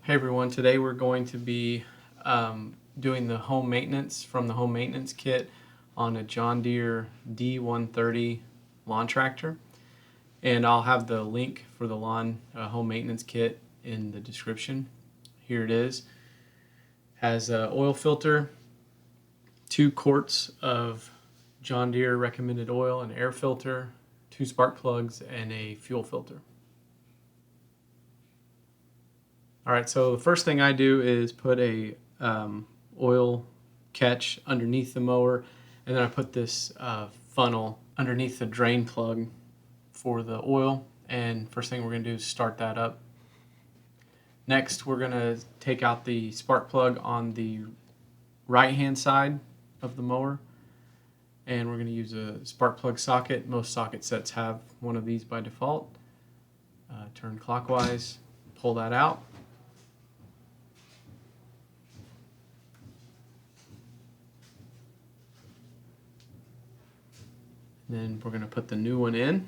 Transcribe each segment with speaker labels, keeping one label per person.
Speaker 1: Hey everyone, today we're going to be doing the home maintenance from the home maintenance kit on a John Deere D130 lawn tractor. And I'll have the link for the lawn home maintenance kit in the description. Here it is. Has an oil filter, 2 quarts of John Deere recommended oil, an air filter, 2 spark plugs, and a fuel filter. Alright, so the first thing I do is put a oil catch underneath the mower, and then I put this funnel underneath the drain plug for the oil, and first thing we're going to do is start that up. Next, we're going to take out the spark plug on the right hand side of the mower, and we're going to use a spark plug socket. Most socket sets have one of these by default. Turn clockwise, pull that out. Then we're going to put the new one in.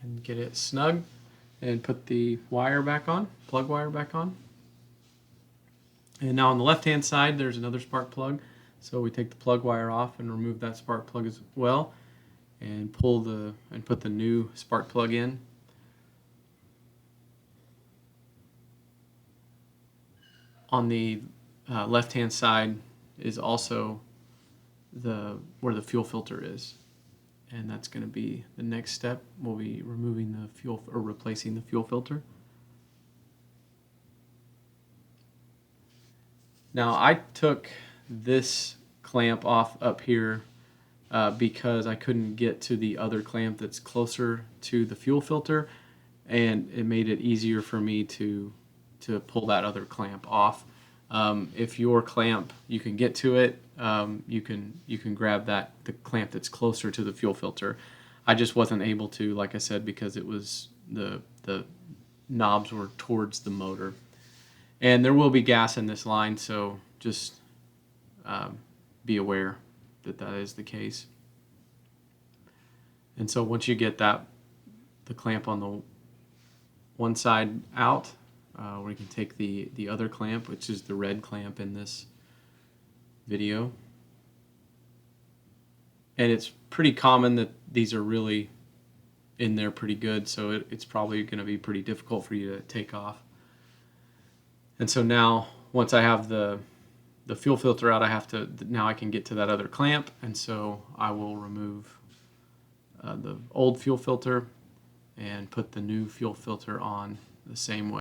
Speaker 1: And get it snug and put the wire back on, plug wire back on. And now on the left hand side there's another spark plug, so we take the plug wire off and remove that spark plug as well, and put the new spark plug in. On the left hand side is also where the fuel filter is, and that's going to be the next step. We'll be removing the fuel or replacing the fuel filter. Now I took this clamp off up here because I couldn't get to the other clamp that's closer to the fuel filter, and it made it easier for me to pull that other clamp off. If your clamp, you can get to it, you can grab the clamp that's closer to the fuel filter. I just wasn't able to, like I said, because it was the knobs were towards the motor. And there will be gas in this line, so just be aware that that is the case. And so once you get the clamp on the one side out, we can take the other clamp, which is the red clamp in this video. And it's pretty common that these are really in there pretty good, so it's probably going to be pretty difficult for you to take off. And so now, once I have the fuel filter out, now I can get to that other clamp, and so I will remove the old fuel filter and put the new fuel filter on the same way.